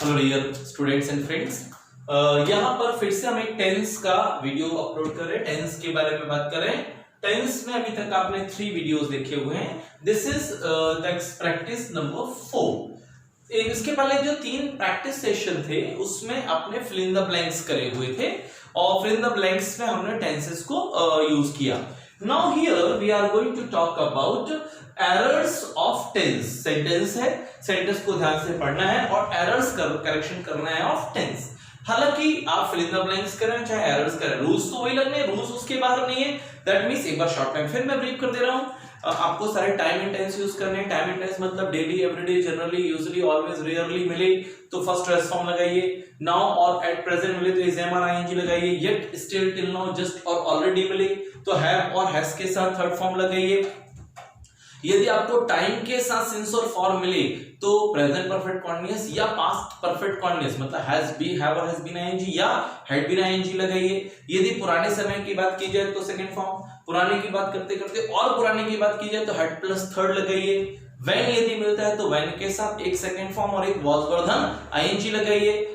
Hello dear students and friends, यहाँ पर फिर से हम एक टेंस का वीडियो अपलोड कर रहे हैं। टेंस के बारे में बात कर रहे हैं। टेंस में अभी तक आपने 3 वीडियोस देखे हुए हैं। This is the practice number 4। इसके पहले जो 3 प्रैक्टिस सेशन थे उसमें आपने फिल इन द ब्लैंक्स करे हुए थे और फिल इन द ब्लैंक्स में हमने टेंसेस को यूज किया। Now here we are going to talk about errors of tense. Sentence है, सेंटेंस को ध्यान से पढ़ना है और एरर्स करेक्शन करना है ऑफ टेंस। हालांकि आप फिल इन द ब्लैंक्स करें चाहे एरर्स करें, रूल्स तो वही लगने, रूल्स उसके बाहर नहीं है। दैट मींस एक बार शॉर्ट टाइम फिर मैं ब्रीफ कर दे रहा हूं। आपको सारे टाइम एंड टेंस यूज करने हैं। टाइम एंड टेंस मतलब daily, everyday, generally, usually, always, rarely मिले तो फर्स्ट रेस्ट फॉर्म लगाइए। नाउ और एट प्रेजेंट मिले तो इज एम आर आईएनजी लगाइए। Yet, still, till now, just और ऑलरेडी मिले तो हैव और हैज के साथ थर्ड फॉर्म लगाइए। यदि आपको टाइम के साथ सिंस और फॉर मिले तो प्रेजेंट परफेक्ट कॉन्टिन्यूअस या पास्ट परफेक्ट कॉन्टिन्यूअस मतलब हैज बी, हैव और हैज बीन आईएनजी या हैड बीन आईएनजी लगाइए। यदि पुराने समय की बात की जाए तो सेकंड फॉर्म, पुराने की बात करते करते और पुराने की बात की जाए तो हैड प्लस थर्ड लगाइए। व्हेन यदि मिलता है तो व्हेन के साथ एक सेकंड फॉर्म और एक वॉज वर्धन आईएनजी लगाइए।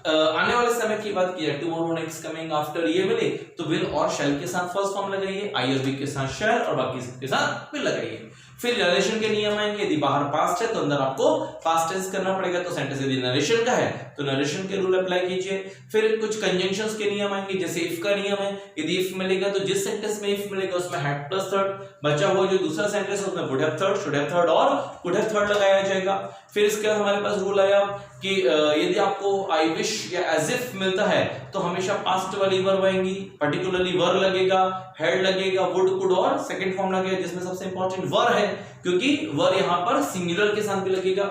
आने वाले समय की बात की जाए टुमारो, नेक्स्ट, कमिंग, आफ्टर ये मिले तो विल और शैल के साथ फर्स्ट फॉर्म लगाइए। आई और बी के साथ शैल और बाकी सबके साथ विल लगाइए। फिर नरेशन के नियम आएंगे। यदि बाहर पास्ट है तो अंदर आपको पास्ट टेंस करना पड़ेगा। तो सेंटेंस यदि नरेशन का है तो नरेशन के रूल अप्लाई कीजिए। फिर कुछ कंजंक्शंस के नियम आएंगे, जैसे इफ का नियम है। यदि इफ मिलेगा तो जिस सेंटेंस में इफ मिलेगा उसमें हैड प्लस थर्ड, बचा हुआ जो दूसरा सेंटेंस है उसमें would have third, should have third और कुड हैव थर्ड लगाया जाएगा। फिर इसके बाद हमारे पास रूल आया कि यदि आपको आई विश या एज इफ मिलता है तो हमेशा पास्ट वाली वर्ब आएंगी, पर्टिकुलरली वर लगेगा, हेड लगेगा, वुड, कुड और सेकंड फॉर्म लगेगा जिसमें सबसे इंपॉर्टेंट वर है क्योंकि वर यहां पर सिंगुलर के साथ भी लगेगा।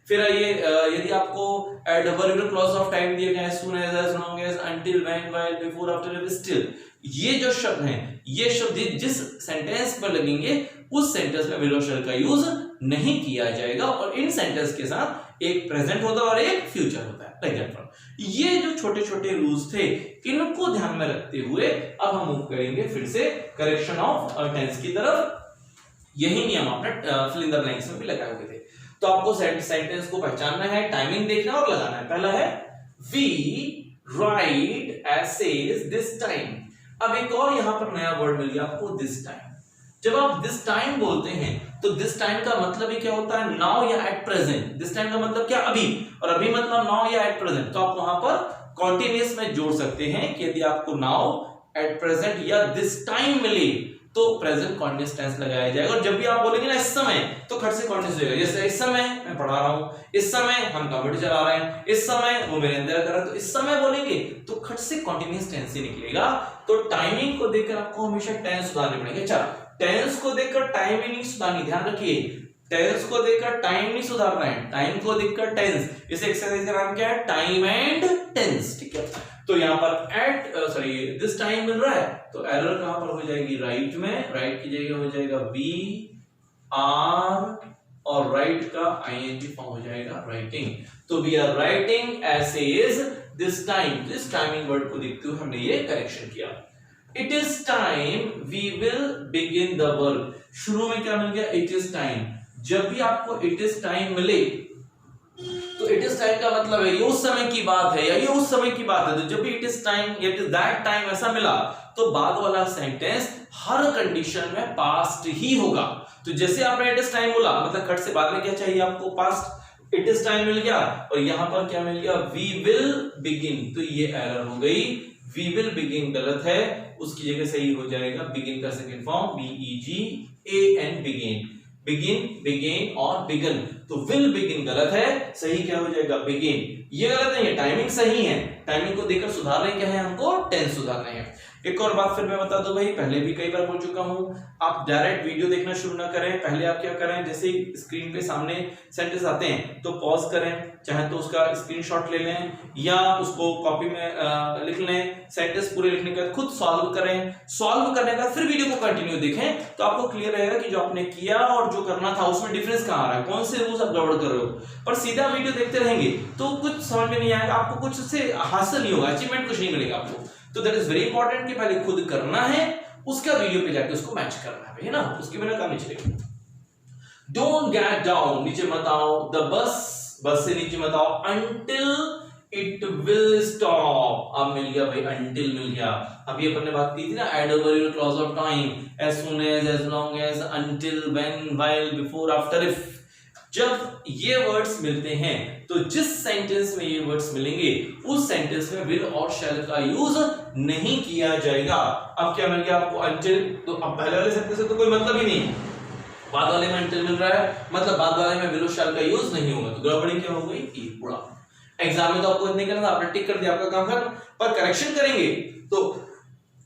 फिर आइए यदि आपको एडवर्बियल क्लॉज ऑफ टाइम दिए गए as soon as long as, until, when, while, before, after, still, ये जो शब्द हैं ये शब्द जिस सेंटेंस पर लगेंगे उस सेंटेंस में will और shall का यूज नहीं किया जाएगा और इन सेंटेंस के साथ एक प्रेजेंट होता है और एक फ्यूचर होता है। Like that. ये जो छोटे छोटे रूल्स थे इनको ध्यान में रखते हुए अब हम मूव करेंगे फिर से करेक्शन ऑफ टेंस की तरफ। यही नियम आपने फिल इन द ब्लैंक्स में भी लगाए हुए थे। तो आपको सेंटेंस को पहचानना है, टाइमिंग देखना और लगाना है। पहला है we write essays this time. अब एक और यहां पर नया वर्ड मिल गया आपको, दिस टाइम। जब आप दिस टाइम बोलते हैं तो दिस टाइम का मतलब ही क्या होता है, नाउ या एट प्रेजेंट। दिस टाइम का मतलब क्या, अभी, और अभी मतलब नाउ या एट प्रेजेंट। तो आप वहां पर कॉन्टिन्यूअस में जोड़ सकते हैं कि यदि आपको नाउ, एट प्रेजेंट या दिस टाइम मिले तो प्रेजेंट कॉन्टिन्यूअस टेंस लगाया जाएगा। और जब भी आप बोलेंगे ना इस समय तो खट से कॉन्टिन्यूअस होगा। जैसे इस समय मैं पढ़ा रहा हूं, इस समय हम कंप्यूटर चला रहे हैं, इस समय वो मेरे अंदर कर रहा है, तो इस समय बोलेंगे तो खट से कॉन्टिन्यूअस टेंस ही निकलेगा। तो टाइमिंग को देखकर आपको हमेशा टेंस सुधारने पड़ेंगे। अच्छा, टेंस को देखकर टाइमिंग नहीं सुधारनी, ध्यान रखिए। टेंस को देखकर टाइम नहीं सुधारना है, टाइम को देखकर टेंस। इस एक्सरसाइज का नाम क्या है, टाइम एंड टेंस। ठीक है, तो यहां पर दिस टाइम मिल रहा है तो एरर कहां पर हो जाएगी, राइट में। राइट की जगह हो जाएगा बी आर और राइट का आईएनजी फॉर्म हो जाएगा राइटिंग। तो we are writing essays this time. This timing word को देखते हुए हमने ये करेक्शन किया। It is time we will begin the work. शुरू में क्या मिल गया, इट इज टाइम। जब भी आपको इट इज टाइम मिले तो इट इज टाइम का मतलब है ये उस समय की बात है या ये उस समय की बात है। तो जब भी it is time, it is that time ऐसा मिला तो बाद वाला सेंटेंस हर कंडीशन में पास्ट ही होगा। तो जैसे आपने इट इज टाइम बोला मतलब खट से बाद में क्या चाहिए आपको, पास्ट। इट इज टाइम मिल गया और यहां पर क्या मिल गया, वी विल बिगिन। तो ये एरर हो गई, वी विल बिगिन गलत है, उसकी जगह सही हो जाएगा बिगिन का second form BEGAN, begin. Begin, began और बिगन। तो विल बिगिन गलत है, सही क्या हो जाएगा, बिगिन। ये गलत नहीं है, टाइमिंग सही है। टाइमिंग को देखकर सुधारने क्या है, हमको टेंस सुधारना है। एक और बात फिर मैं बता दूं भाई, पहले भी कई बार बोल चुका हूं, आप डायरेक्ट वीडियो देखना शुरू ना करें। पहले आप क्या करें, जैसे स्क्रीन पे सामने सेंटेंस आते हैं तो पॉज करें, चाहे तो उसका स्क्रीनशॉट ले लें या उसको कॉपी में लिख लें। सेंटेंस पूरे लिखने के बाद खुद सॉल्व करें। सॉल्व करने के बाद फिर वीडियो को कंटिन्यू देखें तो आपको क्लियर रहेगा कि जो आपने किया और जो करना था उसमें डिफरेंस कहां आ रहा है, कौन से रूल्स आप गड़बड़ कर रहे हो। पर सीधा वीडियो देखते रहेंगे तो कुछ समझ में नहीं आएगा, आपको कुछ से हासिल नहीं होगा, अचीवमेंट कुछ नहीं मिलेगा आपको। तो दैट इज वेरी इंपॉर्टेंट कि पहले खुद करना है, उसका वीडियो पे जाके उसको मैच करना है ना, उसके बिना काम नहीं चलेगा। डोंट गेट डाउन, नीचे मत आओ। द बस बस से नीचे मत आओ, until it will stop। अब मिल गया भाई, until मिल गया। अभी अपन ने बात की थी ना, adverbial clause of time, as soon as long as, until, when, while, before, after, if। जब ये वर्ड्स मिलते हैं तो जिस सेंटेंस में ये वर्ड्स मिलेंगे उस सेंटेंस में विल और शैल का यूज नहीं किया जाएगा। अब क्या मिल गया आपको, until। तो अब पहले वाले सेंटेंस से तो कोई मतलब ही नहीं, बाद वाले में until मिल रहा है, मतलब बाद वाले में विल और शैल का यूज नहीं होगा, तो गड़बड़ी क्या हो गई, ये पूरा। एग्जाम में तो आपको इतने करना था, आपने टिक कर दिया, आपका काम खत्म। पर करेक्शन करेंगे तो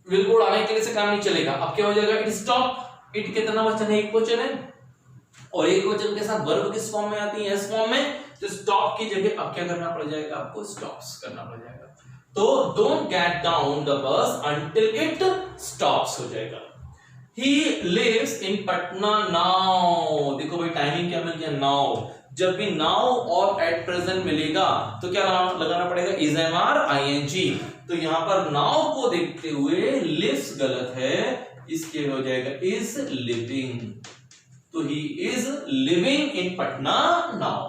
विल को उड़ाने के लिए से काम नहीं चलेगा। अब क्या हो जाएगा, इट स्टॉप। इट कितना वचन है, एक वचन है, और एक वचन के साथ वर्ब किस फॉर्म में आती है, एस फॉर्म में। तो स्टॉप की जगह अब क्या करना पड़ जाएगा, आपको स्टॉप्स करना पड़ जाएगा। तो don't get down the bus until it stops हो जाएगा। He lives in Patna now. देखो भाई टाइमिंग क्या मिल गया, नाउ। जब भी नाउ और एट प्रेजेंट मिलेगा तो क्या लगाना पड़ेगा, is M R I N G. तो यहां पर नाउ को देखते हुए लिव्स गलत है, इसके हो जाएगा इज लिविंग। तो he is living in Patna now.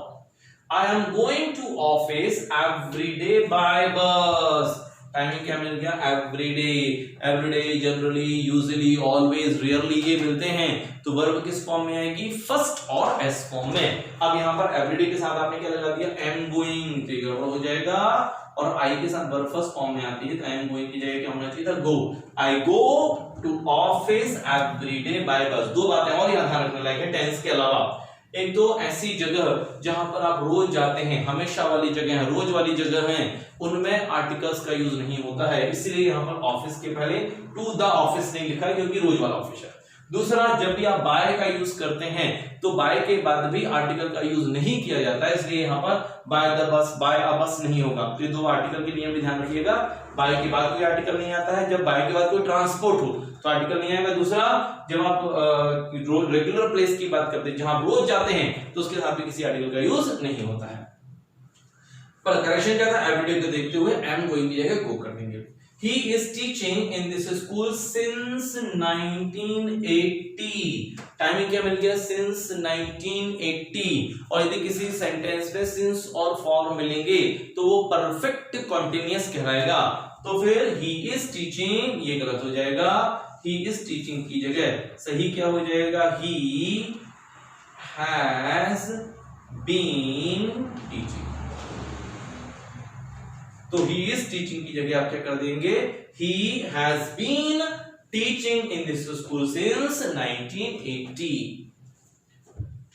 I am going to office every day by bus. Timing क्या मिल गया, every day, generally, usually, always, rarely ये मिलते हैं। तो वर्ब किस फॉर्म में आएगी, फर्स्ट और एस फॉर्म में। अब यहाँ पर everyday के साथ आपने क्या लगा दिया, am going, तो गड़बड़ हो जाएगा। और आई के साथ वर्ब फर्स्ट फॉर्म में आती है तो am going की जगह क्या होना चाहिए था, go। I go to office every day by bus। दो बातें और यहाँ ध्यान रखने लायक है टेंस के अलावा। एक तो ऐसी जगह जहां पर आप रोज जाते हैं, हमेशा वाली जगह है, रोज वाली जगह है, उनमें आर्टिकल्स का यूज नहीं होता है, इसलिए यहां पर ऑफिस के पहले टू द ऑफिस नहीं लिखा है क्योंकि रोज वाला ऑफिस है। दूसरा, जब भी आप बाय का यूज करते हैं तो बाय के बाद भी आर्टिकल का यूज नहीं किया जाता है, इसलिए यहां पर बाय द बस, बाय अ बस नहीं होगा। तो ये दो आर्टिकल के नियम भी ध्यान रखिएगा। बाय के बाद कोई आर्टिकल नहीं आता है, जब बाय के बाद कोई ट्रांसपोर्ट हो तो आर्टिकल नहीं आएगा। दूसरा, जब आप रेगुलर प्लेस की बात करते हैं जहां आप रोज जाते हैं तो उसके साथ भी किसी आर्टिकल का यूज नहीं होता है। पर करेक्शन क्या था, एवरीडे को देखते हुए एम गोइंग की जगह गो कर देंगे। He is teaching in this school since 1980। Timing क्या मिल गया, since 1980। और यदि किसी सेंटेंस में since और for मिलेंगे तो वो परफेक्ट कॉन्टिन्यूअस कहलाएगा। तो फिर he is teaching ये गलत हो जाएगा, he is teaching की जगह सही क्या हो जाएगा, he has been teaching। तो he is teaching की जगह आप क्या कर देंगे, he has been teaching in this school since 1980।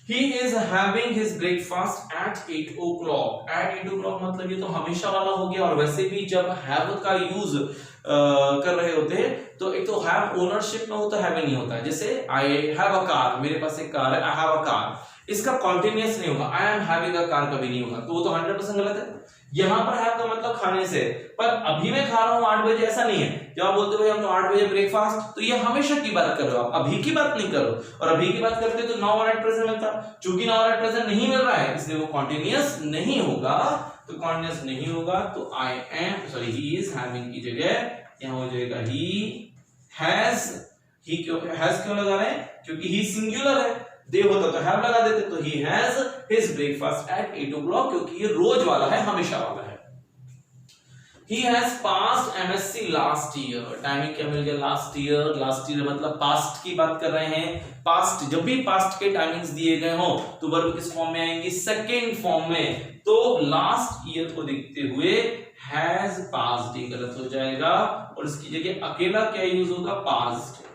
he is having his breakfast at 8 o'clock। at 8 o'clock मतलब ये तो हमेशा वाला हो गया। और वैसे भी जब have का यूज कर रहे होते हैं तो एक तो have ओनरशिप में होता है, नहीं होता है। जैसे I have a car, मेरे पास एक कार है, I have a car, इसका कॉन्टिन्यूअस नहीं होगा, I am having a car कभी नहीं होगा, तो वो तो 100% गलत है। यहां पर है का मतलब खाने से, पर अभी मैं खा रहा हूं 8 बजे, ऐसा नहीं है। जब आप बोलते हो हम तो 8 बजे ब्रेकफास्ट, तो ये हमेशा की बात कर रहे हो आप, अभी की बात नहीं करो। और अभी की बात करते तो नाउ और एट प्रेजेंट मिलता, चूंकि नाउ और एट प्रेजेंट नहीं मिल रहा है इसलिए वो कॉन्टिन्यूअस नहीं होगा। तो कॉन्टिन्यूअस नहीं होगा तो I am sorry he is having की जगह यहां हो जाएगा ही हैज। ही क्यों हैज क्यों लगा रहे हैं, क्योंकि ही सिंगुलर है, दे होता तो हैव लगा देते। तो he has his breakfast at 8 o'clock क्योंकि ये रोज वाला है, हमेशा वाला है। He has passed MSc last year। Timing क्या मिल गया, लास्ट ईयर। लास्ट ईयर मतलब पास्ट की बात कर रहे हैं। पास्ट, जब भी पास्ट के टाइमिंग्स दिए गए हो तो वर्ब किस फॉर्म में आएंगी, सेकेंड फॉर्म में। तो लास्ट ईयर को देखते हुए हैज पास्ड ही गलत हो जाएगा और इसकी जगह अकेला क्या यूज होगा, पास्ट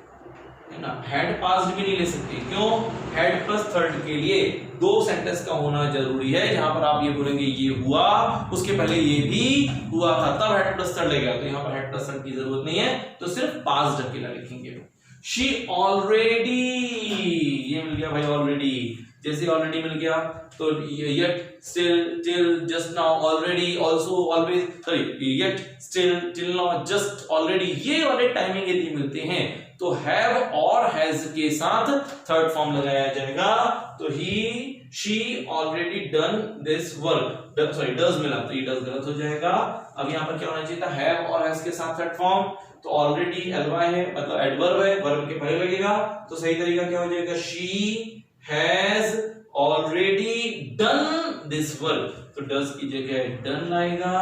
है ना। हैड पास्ड भी नहीं ले सकते, क्यों, हैड प्लस थर्ड के लिए दो सेंटेंस का होना जरूरी है। जहां पर आप ये बोलेंगे ये हुआ, उसके पहले ये भी हुआ था, तब हेड प्लस थर्ड लगेगा। तो यहाँ पर हेड प्लस थर्ड की जरूरत नहीं है, तो सिर्फ पास्ट अकेला लिखेंगे। शी ऑलरेडी, ये मिल गया भाई ऑलरेडी। जैसे ऑलरेडी मिल गया तो yet, still, till, just now, already, also, always, sorry yet, still, till now, just, already, ये वाले टाइमिंग यदि मिलते हैं तो हैव और हैज के साथ थर्ड फॉर्म लगाया जाएगा। तो he, she already done this work, sorry does मिला तो ये डज गलत हो जाएगा। अब यहां पर क्या होना चाहिए था, हैव और हैज के साथ थर्ड फॉर्म। तो ऑलरेडी एलवाई है मतलब एडवर्ब है, वर्ब के पहले लगेगा। तो सही तरीका क्या हो जाएगा, she has already done this work, तो डज की जगह डन आएगा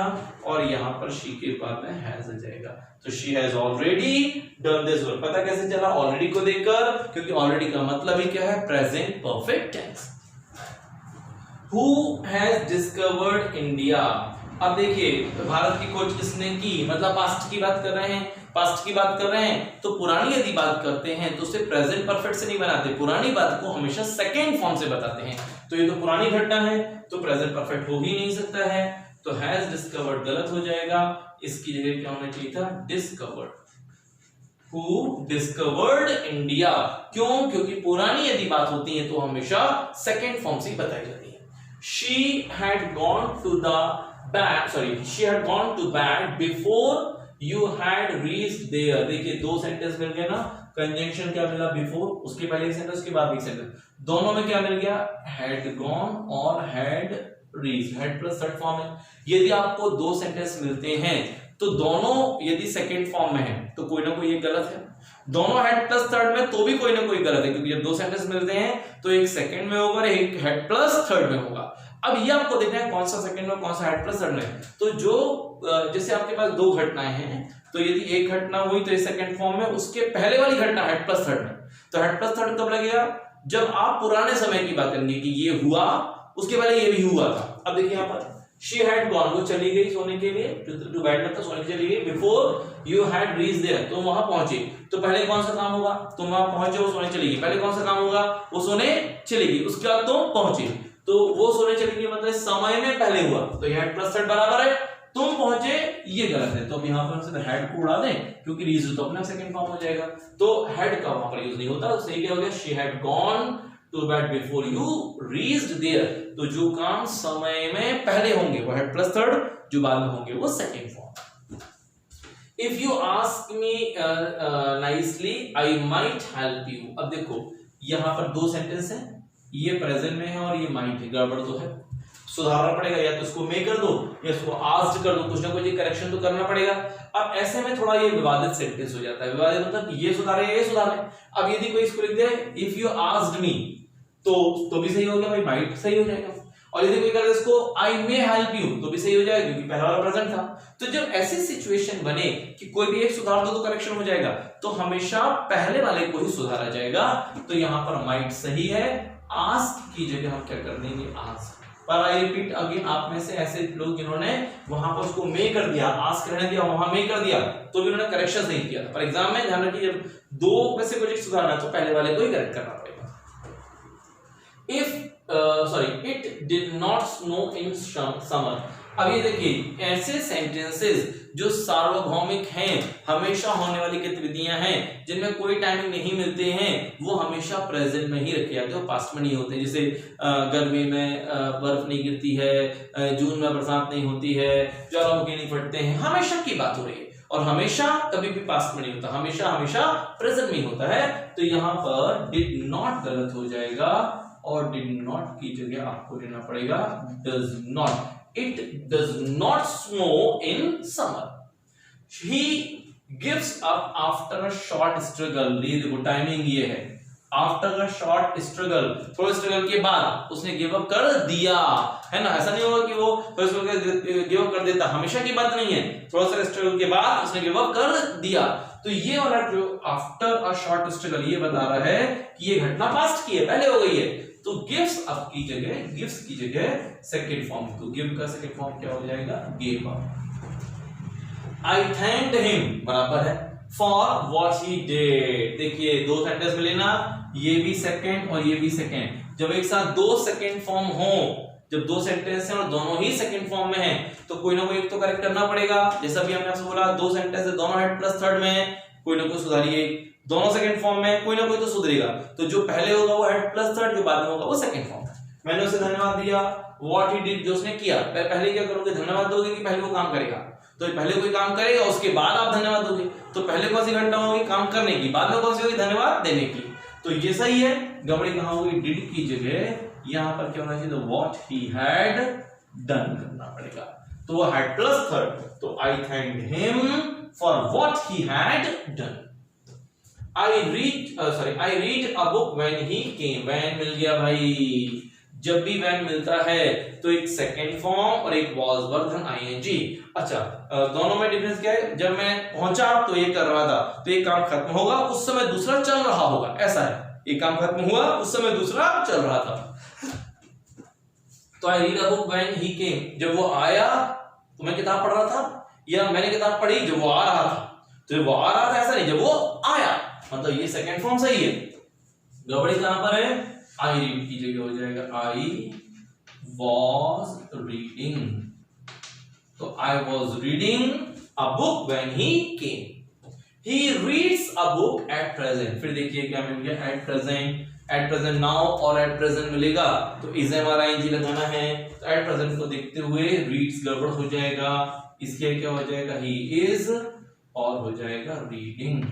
और यहाँ पर शी के बाद में हैज आ जाएगा। तो she has already done this work. पता कैसे चला? ऑलरेडी को देखकर, क्योंकि ऑलरेडी का मतलब ही क्या है? Present perfect tense. Who has discovered India? अब देखिए भारत की खोज किसने की, मतलब पास्ट की बात कर रहे हैं, पास्ट की बात कर रहे हैं। तो पुरानी यदि बात करते हैं तो उसे प्रेजेंट परफेक्ट से नहीं बनाते, पुरानी बात को हमेशा सेकेंड फॉर्म से बताते हैं। तो ये तो पुरानी घटना है, तो प्रेजेंट परफेक्ट हो ही नहीं सकता है, तो हैज डिस्कवर्ड गलत हो जाएगा। इसकी जगह क्या होना चाहिए था? डिस्कवर्ड। Who discovered India? क्यों? क्योंकि पुरानी यदि बात होती है तो हमेशा सेकेंड फॉर्म से बताई जाती है। She had gone to the bed, sorry, she had gone to bed before you had reached there। देखिए दो सेंटेंस मिल गए ना, कंजंक्शन क्या मिला? बिफोर, उसके पहले एक सेंटेंस, उसके बाद एक सेंटेंस, दोनों में क्या मिल गया? had gone और had reached, had plus third form है। यदि आपको दो सेंटेंस मिलते हैं तो दोनों यदि सेकंड फॉर्म में है तो कोई ना कोई एक गलत है, दोनों हेड प्लस थर्ड में तो भी कोई ना कोई गलत है, क्योंकि जब दो सेंटेंस मिलते हैं तो एक सेकंड में होगा, एक हेड प्लस थर्ड में होगा। अब ये आपको देखना है कौन सा सेकंड में, कौन सा हेड प्लस थर्ड में। तो जो जैसे आपके पास दो घटनाएं हैं, तो यदि एक घटना हुई तो ये सेकंड फॉर्म में, उसके पहले वाली घटना हेड प्लस थर्ड में। तो हेड प्लस थर्ड कब लगेगा? जब आप पुराने समय की बात करेंगे कि ये हुआ, उसके पहले ये भी हुआ था। अब देखिए यहाँ पर She had gone, वो चली गई सोने के लिए, टू बेड मतलब सोने के लिए चली गई। Before you had reached there, तो वहां पहुंचे, तो पहले कौन सा काम होगा? तुम वहां पहुंचे, वो सोने चली गई, पहले कौन सा काम होगा? वो सोने चली गई, उसके बाद तुम पहुंचे, तो वो सोने चली गई मतलब समय में पहले हुआ, तो ये हेड प्लस थर्ड बराबर है, तुम पहुंचे, ये गलत है। तो अब यहाँ पर सिर्फ हेड को उड़ा दें, क्योंकि रीज तो अपना सेकंड फॉर्म हो जाएगा, तो हेड का वहां पर यूज नहीं होता। तो सही क्या हो गया? She had gone to bed before you reached there। तो जो काम समय में पहले होंगे वो हेड प्लस थर्ड, जो बाद में होंगे वो second form. If you ask me nicely, I might help you। अब देखो यहाँ पर दो सेंटेंस हैं, ये प्रेजेंट में है और ये माइट है, गड़बड़ तो है, सुधारना पड़ेगा, या तो इसको मे कर दो या इसको आस्क्ड कर दो, कुछ ना कुछ करेक्शन तो करना पड़ेगा। अब ऐसे में थोड़ा ये विवादित सेंटेंस हो जाता है, विवादित मतलब ये सुधारे ये सुधारे। अब यदि कोई इसको लिख they if you asked me, तो भी सही हो गया भाई, माइट सही हो जाएगा। और यदि कोई कर दे इसको आई मे हेल्प यू, तो भी सही हो जाएगा, क्योंकि पहला वाला प्रेजेंट था। तो जब ऐसी सिचुएशन बने कि कोई भी एक सुधार दो तो करेक्शन हो जाएगा, तो हमेशा पहले वाले को ही सुधारा जाएगा। तो यहाँ पर माइट सही है, आस्क की जगह हम क्या कर देंगे? आस्क। पर आई रिपीट अगेन, आप में से ऐसे लोग जिन्होंने वहां पर उसको मे कर दिया, आस्क रहने दिया, वहां मे कर दिया, तो भी उन्होंने करेक्शन नहीं किया। पर एग्जाम में ध्यान रखिए, जब दो में से कुछ सुधारना तो पहले वाले को ही करेक्ट करना पड़ेगा। It did not snow in summer। अब ये देखिए ऐसे सेंटेंसेस जो सार्वभौमिक हैं, हमेशा होने वाली गतिविधियां हैं, जिनमें कोई टाइमिंग नहीं मिलते हैं, वो हमेशा प्रेजेंट में ही रखे जाते हैं, पास्ट में नहीं होते। जैसे गर्मी में बर्फ नहीं गिरती है, जून में बरसात नहीं होती है, ज्वालामुखी नहीं फटते हैं, हमेशा की बात हो रही है। और हमेशा कभी भी पास्ट में नहीं होता, हमेशा हमेशा प्रेजेंट में ही होता है। तो यहाँ पर डिड नॉट गलत हो जाएगा और डिड नॉट की जगह आपको लेना पड़ेगा does not. It does not snow in summer। He gives up after a short struggle। ये देखो टाइमिंग ये है, after a short struggle, थोड़े स्ट्रगल के बाद उसने गिव अप कर दिया, है ना। ऐसा नहीं होगा कि वो गिव अप कर देता, हमेशा की बात नहीं है, थोड़ा सा स्ट्रगल के बाद उसने गिव अप कर दिया। तो ये वाला जो आफ्टर अ शॉर्ट स्ट्रगल ये बता रहा है कि ये घटना पास्ट की है, पहले हो गई है। तो गिव्स अप की जगह, गिव्स की जगह सेकंड फॉर्म, तो गिव का सेकंड फॉर्म क्या हो जाएगा? Give up. I thanked him बराबर है फॉर व्हाट ही डिड। देखिए दो सेंटेंस मिले ना, ये भी सेकंड और ये भी सेकंड। जब एक साथ दो सेकंड फॉर्म हो, जब दो सेंटेंस हैं और दोनों ही सेकंड फॉर्म में हैं, तो कोई ना कोई एक तो करेक्ट करना पड़ेगा। जैसा भी हमने आपसे बोला, दो सेंटेंस है, दोनों हेड प्लस थर्ड में है, कोई ना कोई सुधारिए। दोनों सेकंड फॉर्म में, कोई ना कोई तो सुधरेगा। तो जो पहले होगा वो हेड प्लस थर्ड, जो बाद में होगा वो सेकंड फॉर्म। मैंने उसे धन्यवाद दिया, व्हाट ही डिड, जो उसने किया। पहले क्या करोगे? धन्यवाद दोगे कि पहले वो काम करेगा? तो पहले कोई काम करेगा, उसके बाद आप धन्यवाद दोगे। तो पहले कौन सी घटना होगी? काम करने की। बाद में कौन सी होगी? धन्यवाद देने की। तो ये सही है। गड़बड़ी कहां होगी? डिड की जगह यहां पर क्या होना चाहिए? व्हाट ही हैड डन करना पड़ेगा। तो वो हेड प्लस थर्ड, तो I thanked him for what he had done. I read a book when he came। when मिल गया भाई, जब भी when मिलता है तो एक सेकेंड फॉर्म और एक was verb then ing। अच्छा, दोनों में डिफरेंस क्या है? जब मैं पहुंचा तो ये कर रहा था, तो एक काम खत्म होगा, उस समय दूसरा चल रहा होगा, ऐसा है। एक काम खत्म हुआ, उस समय दूसरा चल रहा था। तो I read a book when he came, जब वो आया तो मैं किताब पढ़ रहा था, या मैंने किताब पढ़ी जब वो आ रहा था। तो जब वो आ रहा था ऐसा नहीं, जब वो आया, मतलब ये सेकंड फॉर्म सही है। गड़बड़ी कहां पर है? आई रीड की जगह हो जाएगा आई वॉज रीडिंग। तो I was reading a book when he came. He reads a book at present. फिर देखिए क्या मिल गया? At present, at present now और एट प्रेजेंट मिलेगा तो is M R I N G लगाना है। तो एट प्रेजेंट को देखते हुए रीड्स गड़बड़ हो जाएगा, इसके क्या हो जाएगा? ही इज और हो जाएगा reading.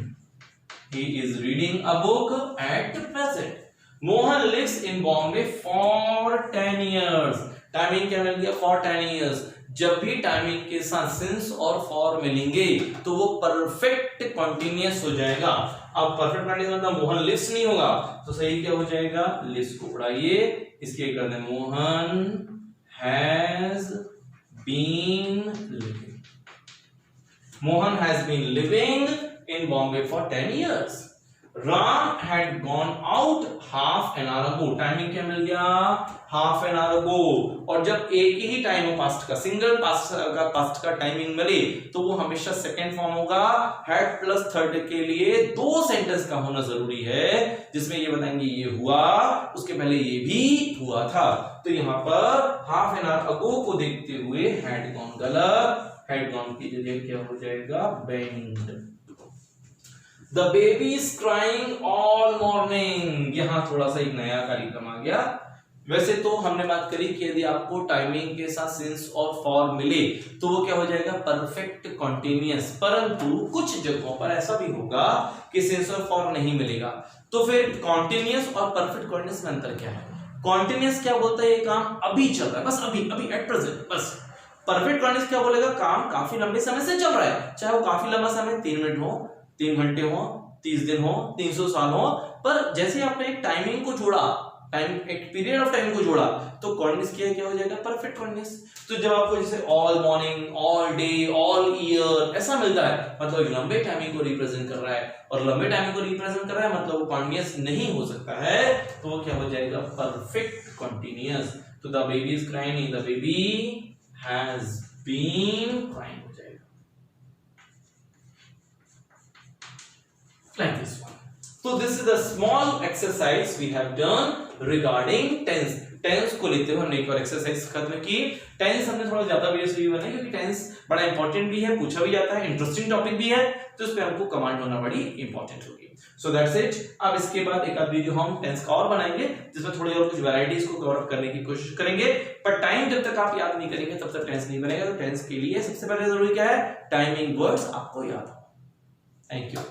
He is reading a book at present. Mohan lives in Bombay for 10 years। Timing क्या मिल गया? For 10 years। जब भी टाइमिंग के साथ सिंस और फॉर मिलेंगे तो वो परफेक्ट कंटीन्यूअस हो जाएगा। अब परफेक्ट कंटीन्यूअस मतलब मोहन लिव्स नहीं होगा, तो सही क्या हो जाएगा? लिव्स को उड़ाइए, इसके कर दें Mohan has been living. Mohan has been living in Bombay for 10 years. Ram had gone out half an hour ago. Timing क्या मिल गया? half an hour ago। और जब एक ही टाइम हो पास्ट का, सिंगल पास्ट का टाइमिंग मिले तो वो हमेशा सेकेंड फॉर्म होगा। had प्लस थर्ड के लिए दो सेंटेंस का होना जरूरी है, जिसमें ये बताएंगे ये हुआ, उसके पहले ये भी हुआ था। तो यहाँ पर half an hour ago को देखते हुए had gone गलत, had gone की जगह क्या हो जाएगा? bend। The baby is crying all morning। यहाँ थोड़ा सा एक नया कार्यक्रम आ गया। वैसे तो हमने बात करी कि यदि आपको टाइमिंग के साथ सिंस और फॉर मिले तो वो क्या हो जाएगा? Perfect continuous. परंतु कुछ जगहों पर ऐसा भी होगा कि सिंस और फॉर नहीं मिलेगा, तो फिर कॉन्टिन्यूअस और परफेक्ट कंटीन्यूअस में अंतर क्या है? कॉन्टिन्यूअस क्या बोलता है? ये काम अभी चल रहा है, बस अभी अभी एट प्रेजेंट बस। परफेक्ट कंटीन्यूअस क्या बोलेगा? काम काफी लंबे समय से चल रहा है, चाहे वो काफी लंबा समय 3 मिनट हो, 3 घंटे हो, 30 दिन हो, 300 साल हो, पर जैसे आपने एक टाइमिंग को जोड़ा, एक पीरियड ऑफ टाइम को जोड़ा तो कंटीन्यूअस क्या हो जाएगा? Perfect continuous. तो जब आपको जैसे all morning, all day, all year ऐसा मिलता है, मतलब एक लंबे टाइमिंग को रिप्रेजेंट कर रहा है, और लंबे टाइमिंग को रिप्रेजेंट कर रहा है मतलब वो कंटीन्यूअस नहीं हो सकता है, तो वो क्या हो जाएगा? Perfect continuous. तो the baby is crying, the baby has been crying हो जाएगा, like this one। So this is the small exercise we have done regarding tense। Tense को लेते हुए हमने एक बार एक्सरसाइज खत्म की। टेंस हमने थोड़ा ज्यादा वीडियो से बनाई क्योंकि टेंस बड़ा इंपॉर्टेंट भी है, पूछा भी जाता है, इंटरेस्टिंग टॉपिक भी है, तो इस पे हमको कमांड होना बड़ी इंपॉर्टेंट होगी। So that's it. अब इसके बाद एक आध वीडियो हम टेंस का और बनाएंगे जिसमें थोड़ी और कुछ वैरायटीज को कवर अप करने की कोशिश करेंगे, पर टाइम जब तक आप याद नहीं करेंगे तब तक टेंस नहीं बनेगा। तो टेंस के लिए सबसे पहले जरूरी क्या है? टाइमिंग वर्ड्स आपको याद हो। Thank you.